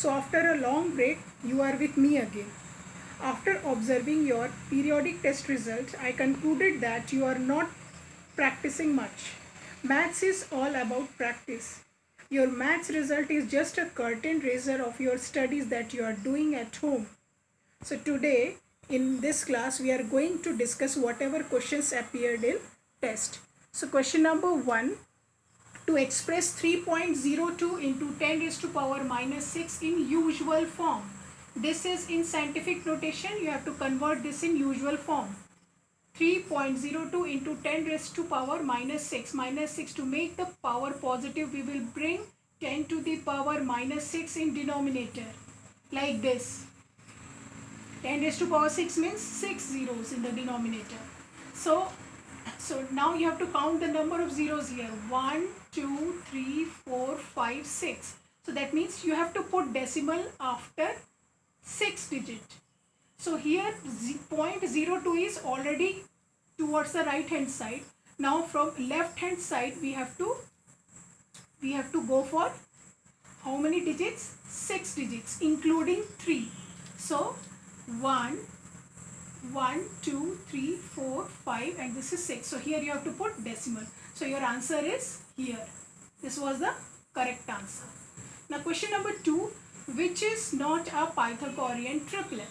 So after a long break, you are with me again. After observing your periodic test results, I concluded that you are not practicing much. Maths is all about practice. Your maths result is just a curtain raiser of your studies that you are doing at home. So today in this class we are going to discuss whatever questions appeared in test. So question number 1, to express 3.02 into 10 raised to power minus 6 in usual form. This is in scientific notation, you have to convert this in usual form. 3.02 into 10 raised to power minus 6. Minus 6, to make the power positive, we will bring 10 to the power minus 6 in denominator. Like this. 10 raised to power 6 means 6 zeros in the denominator. So now you have to count the number of zeros here. 1, 2, 3, 4, 5, 6. So that means you have to put decimal after 6 digit. So here 0.02 is already towards the right hand side. Now from left hand side we have to go for how many digits? 6 digits including 3. So 1, 2, 3, 4, 5 and this is 6. So here you have to put decimal. So your answer is here. This was the correct answer. Now question number 2, which is not a Pythagorean triplet?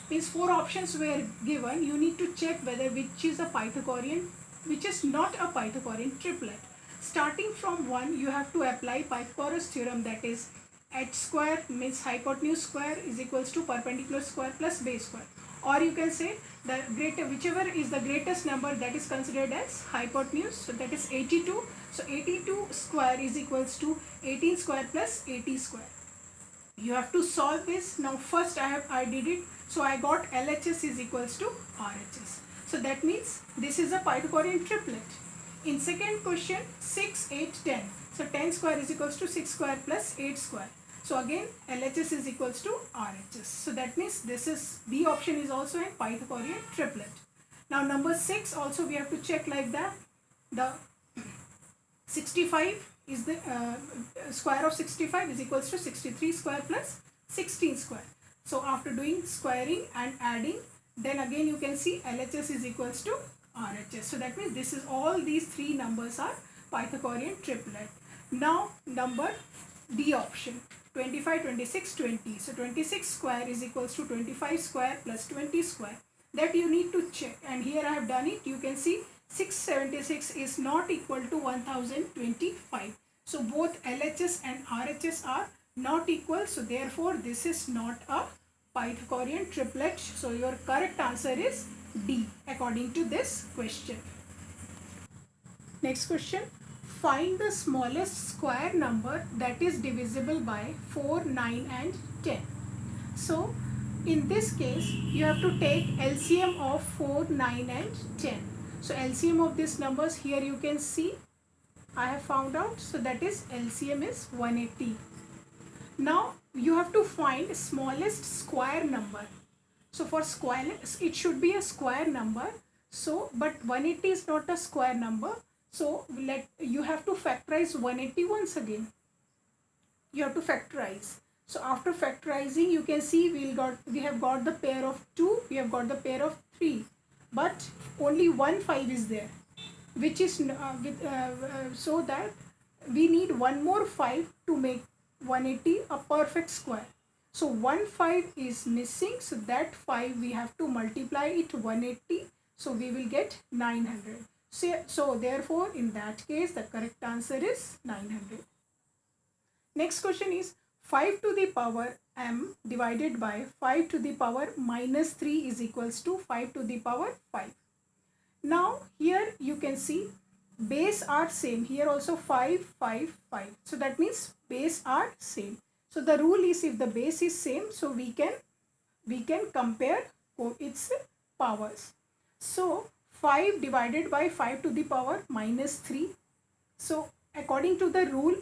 Means 4 options were given. You need to check whether which is not a Pythagorean triplet. Starting from 1, you have to apply Pythagoras theorem, that is h square means hypotenuse square is equals to perpendicular square plus base square. Or you can say whichever is the greatest number, that is considered as hypotenuse. So that is 82. So 82 square is equals to 18 square plus 80 square. You have to solve this. Now first I did it. So I got LHS is equals to RHS. So that means this is a Pythagorean triplet. In second question, 6, 8, 10. So 10 square is equals to 6 square plus 8 square. So again LHS is equals to RHS. So that means this is B option is also a Pythagorean triplet. Now number 6 also we have to check like that. The 65 is the square of 65 is equals to 63 square plus 16 square. So after doing squaring and adding, then again you can see LHS is equals to RHS. So that means this is all these 3 numbers are Pythagorean triplet. Now number D option, 25, 26, 20. So 26 square is equals to 25 square plus 20 square. That you need to check, and here I have done it. You can see 676 is not equal to 1025. So both LHS and RHS are not equal. So therefore this is not a Pythagorean triplet. So your correct answer is D according to this question. Next question. Find the smallest square number that is divisible by 4, 9 and 10. So in this case you have to take LCM of 4, 9 and 10. So LCM of these numbers, here you can see I have found out. So that is LCM is 180. Now you have to find smallest square number. So for square it should be a square number. So but 180 is not a square number. So you have to factorize 180 once again. You have to factorize. So after factorizing you can see we have got the pair of 2, we have got the pair of 3. But only 1 5 is there, which is so that we need one more 5 to make 180 a perfect square. So 1 5 is missing, so that 5 we have to multiply it 180, so we will get 900. So therefore in that case the correct answer is 900. Next question is 5 to the power m divided by 5 to the power minus 3 is equals to 5 to the power 5. Now here you can see base are same. Here also 5, 5, 5. So that means base are same. So the rule is if the base is same, so we can compare its powers. So 5 divided by 5 to the power minus 3. So according to the rule,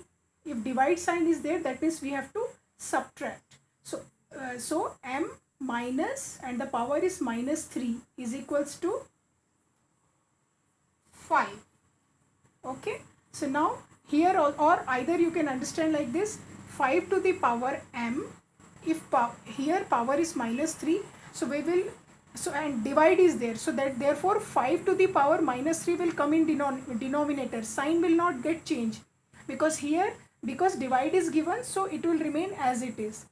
if divide sign is there, that means we have to subtract. So m minus and the power is minus 3 is equals to 5. Okay. So now here or either you can understand like this, 5 to the power m if here power is minus 3, so we will, so and divide is there, so that therefore 5 to the power minus 3 will come in denominator. Sign will not get changed, because here, because divide is given, so it will remain as it is.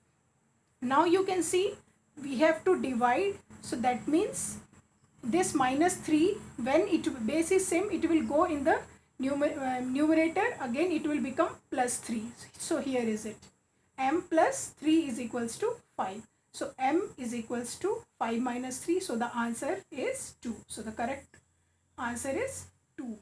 Now you can see we have to divide, so that means this minus 3, when it base is same, it will go in the numerator, again it will become plus 3. So here is it, m plus 3 is equals to 5. So m is equals to 5 minus 3, so the answer is 2. So the correct answer is 2.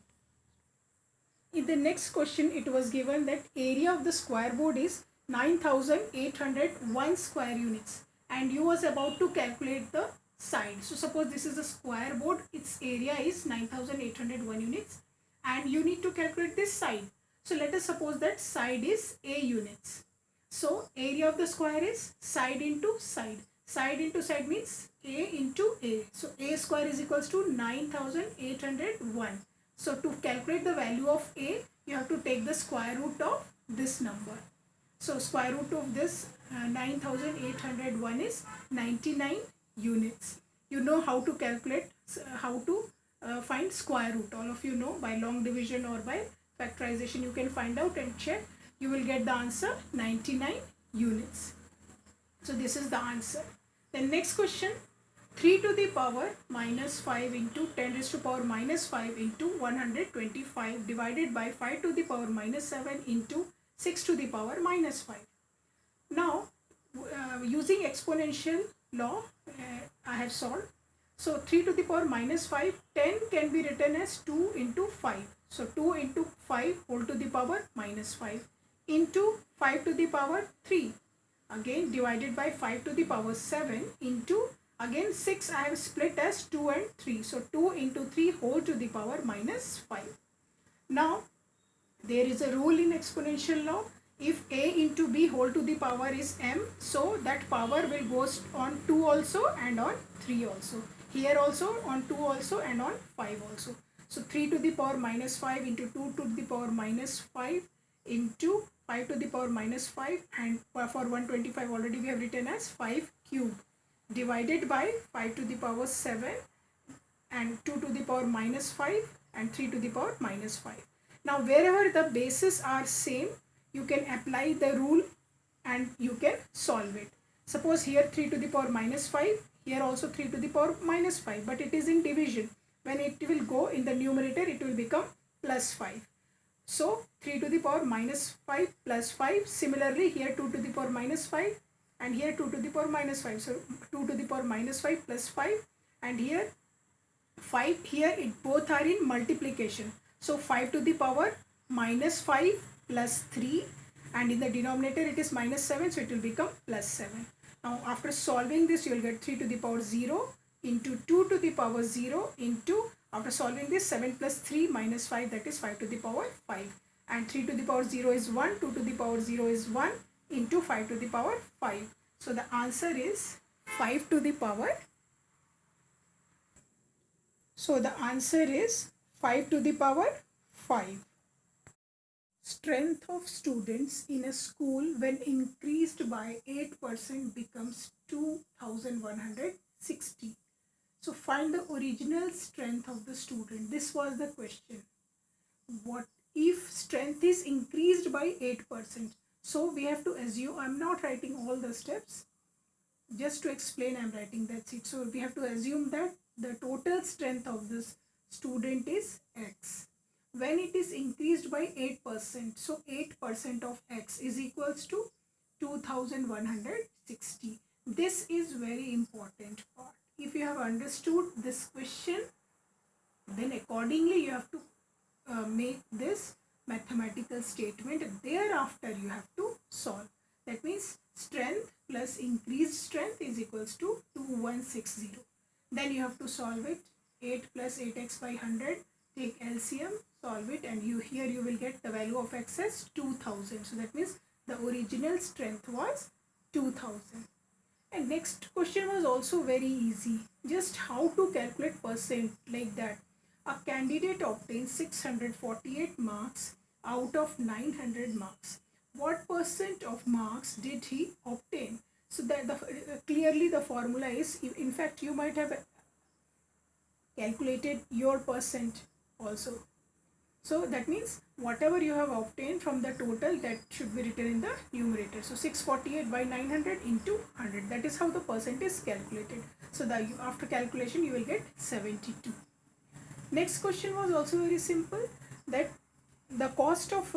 In the next question, it was given that area of the square board is 9801 square units, and you was about to calculate the side. So suppose this is a square board, its area is 9801 units, and you need to calculate this side. So let us suppose that side is a units. So area of the square is side into side. Side into side means a into a. So a square is equals to 9801. So to calculate the value of a, you have to take the square root of this number. So square root of this 9801 is 99 units. You know how to calculate, how to find square root. All of you know, by long division or by factorization you can find out and check. You will get the answer 99 units. So this is the answer. Then next question, 3 to the power minus 5 into 10 raised to power minus 5 into 125 divided by 5 to the power minus 7 into 6 to the power minus 5. Now using exponential law I have solved. So 3 to the power minus 5, 10 can be written as 2 into 5. So 2 into 5 whole to the power minus 5 into 5 to the power 3. Again divided by 5 to the power 7 into, again 6 I have split as 2 and 3. So 2 into 3 whole to the power minus 5. Now there is a rule in exponential law. If a into b whole to the power is m, so that power will go on 2 also and on 3 also. Here also on 2 also and on 5 also. So 3 to the power minus 5 into 2 to the power minus 5 into 5 to the power minus 5, and for 125 already we have written as 5 cube, divided by 5 to the power 7 and 2 to the power minus 5 and 3 to the power minus 5. Now wherever the bases are same, you can apply the rule and you can solve it. Suppose here 3 to the power minus 5, here also 3 to the power minus 5, but it is in division. When it will go in the numerator, it will become plus 5. So 3 to the power minus 5 plus 5. Similarly here 2 to the power minus 5 and here 2 to the power minus 5. So 2 to the power minus 5 plus 5, and here 5, here it both are in multiplication. So 5 to the power minus 5 plus 3, and in the denominator it is minus 7, so it will become plus 7. Now after solving this, you will get 3 to the power 0 into 2 to the power 0 into, after solving this, 7 plus 3 minus 5, that is 5 to the power 5, and 3 to the power 0 is 1, 2 to the power 0 is 1 into 5 to the power 5. So the answer is 5 to the power. So the answer is 5 to the power 5. Strength of students in a school when increased by 8% becomes 2160. So find the original strength of the student. This was the question. What if strength is increased by 8%? So we have to assume, I'm not writing all the steps. Just to explain, I'm writing, that's it. So we have to assume that the total strength of this student is X. When it is increased by 8%, so 8% of X is equals to 2160. This is very important part. If you have understood this question, then accordingly you have to make this mathematical statement. Thereafter you have to solve. That means strength plus increased strength is equals to 2160. Then you have to solve it. 8 plus 8x by 100. Take LCM, solve it, and here you will get the value of X as 2000. So that means the original strength was 2000. And next question was also very easy. Just how to calculate percent, like that. A candidate obtained 648 marks out of 900 marks. What percent of marks did he obtain? So that clearly the formula is, in fact you might have calculated your percent also. So that means whatever you have obtained from the total, that should be written in the numerator. So 648 by 900 into 100, that is how the percent is calculated. So after calculation you will get 72. Next question was also very simple, that the cost of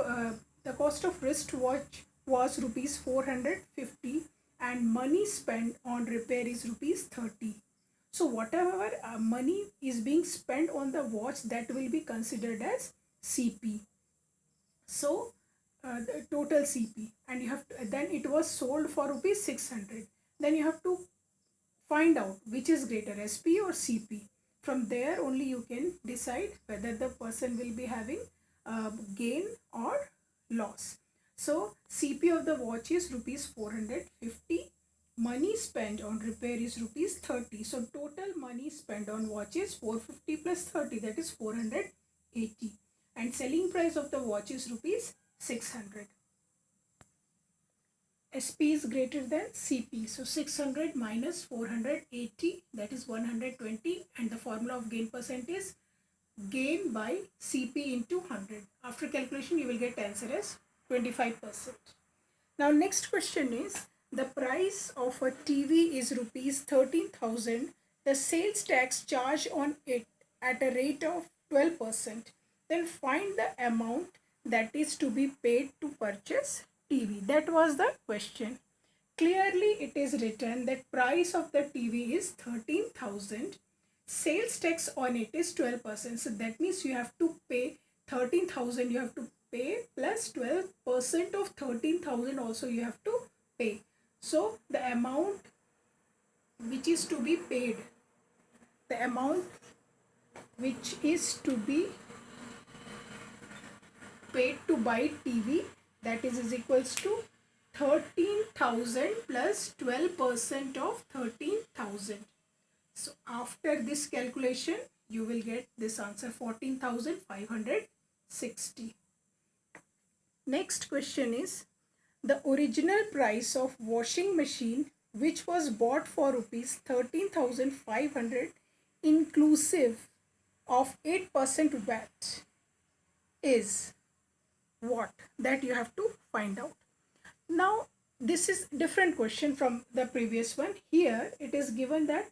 wristwatch was rupees 450 and money spent on repair is rupees 30. So whatever money is being spent on the watch, that will be considered as CP. So the total CP, and you have to, then it was sold for rupees 600. Then you have to find out which is greater, SP or CP. From there only you can decide whether the person will be having gain or loss. So CP of the watch is rupees 450. Money spent on repair is rupees 30. So total money spent on watch is 450 plus 30, that is 480. And selling price of the watch is rupees 600. SP is greater than CP. So 600 minus 480, that is 120, and the formula of gain percent is gain by CP into 100. After calculation you will get answer as 25%. Now next question is, the price of a TV is rupees 13,000. The sales tax charged on it at a rate of 12%. Then find the amount that is to be paid to purchase TV. That was the question. Clearly it is written that price of the TV is 13,000. Sales tax on it is 12%. So that means you have to pay 13,000, you have to pay plus 12% of 13,000 also you have to pay. So the amount which is to be paid, the amount which is to be paid to buy TV, that is equals to 13,000 plus 12% of 13,000. So after this calculation you will get this answer, 14,560. Next question is, the original price of washing machine which was bought for rupees 13,500 inclusive of 8% VAT is what? That you have to find out. Now this is different question from the previous one. Here it is given that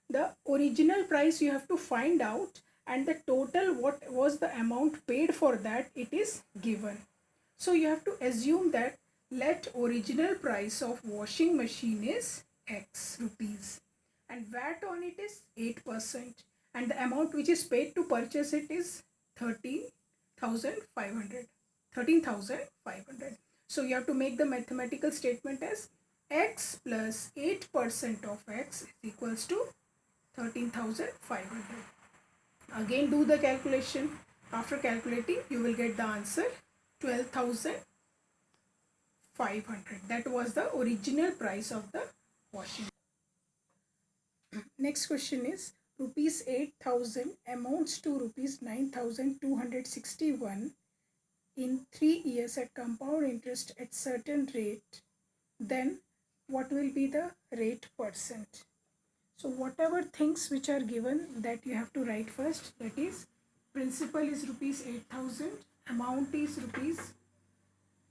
the original price you have to find out, and the total what was the amount paid for that, it is given. So you have to assume that let original price of washing machine is X rupees and VAT on it is 8%, and the amount which is paid to purchase it is 13,500. So you have to make the mathematical statement as X plus 8% of X is equals to 13,500. Again do the calculation. After calculating you will get the answer 12,500. That was the original price of the washing. Next question is, rupees 8,000 amounts to rupees 9,261 in 3 years at compound interest at certain rate. Then what will be the rate percent? So whatever things which are given, that you have to write first. That is, principal is rupees 8,000, amount is rupees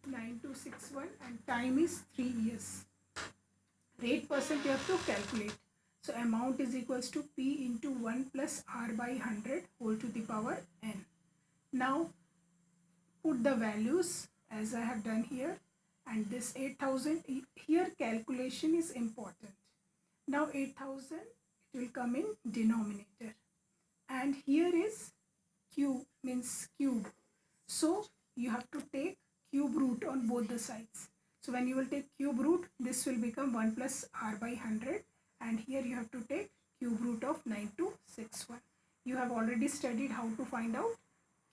9,261 and time is 3 years. Rate percent you have to calculate. So amount is equals to P into 1 plus R by 100 whole to the power N. Now put the values as I have done here, and this 8,000, here calculation is important. Now 8,000, it will come in denominator, and here is cube, means cube. So you have to take cube root on both the sides. So when you will take cube root, this will become 1 plus R by 100, and here you have to take cube root of 9,261. You have already studied how to find out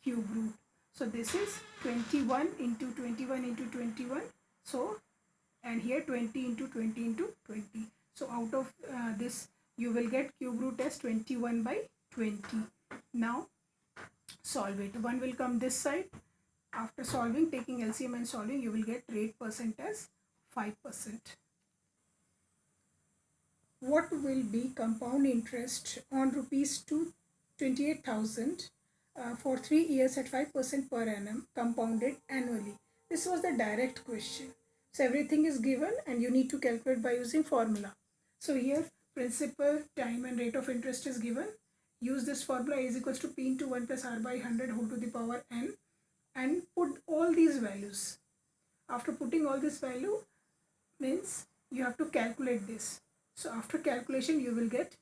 cube root. So this is 21 into 21 into 21. So, and here 20 into 20 into 20. So out of this you will get cube root as 21 by 20. Now solve it. 1 will come this side. After solving, taking LCM and solving, you will get rate percent as 5%. what will be compound interest on rupees 228,000 for 3 years at 5% per annum compounded annually? This was the direct question. So everything is given and you need to calculate by using formula. So here principal, time and rate of interest is given. Use this formula. A is equals to P into 1 plus R by 100 whole to the power n, and put all these values. After putting all this value means you have to calculate this. So after calculation you will get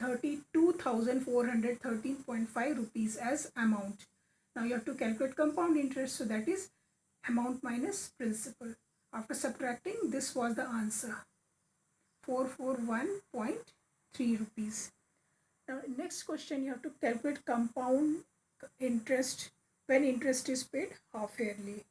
32,413.5 rupees as amount. Now you have to calculate compound interest, so that is amount minus principal. After subtracting, this was the answer, 441.3 rupees. Now next question, you have to calculate compound interest when interest is paid half yearly.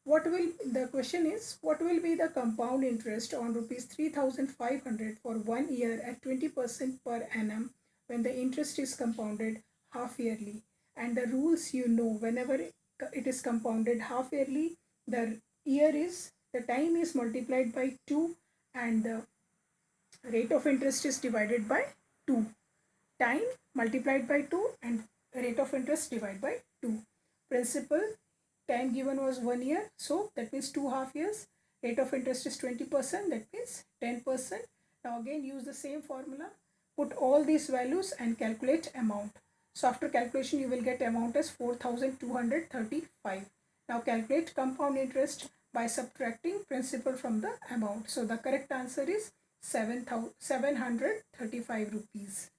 The question is, what will be the compound interest on rupees 3,500 for 1 year at 20% per annum when the interest is compounded half yearly? And the rules, whenever it is compounded half yearly, the time is multiplied by 2 and the rate of interest is divided by 2. Time multiplied by 2 and rate of interest divided by 2. Principal, time given was 1 year, so that means 2 half years. Rate of interest is 20%, that means 10%. Now again use the same formula, put all these values and calculate amount. So after calculation you will get amount as 4,235. Now calculate compound interest by subtracting principal from the amount. So the correct answer is 735 rupees.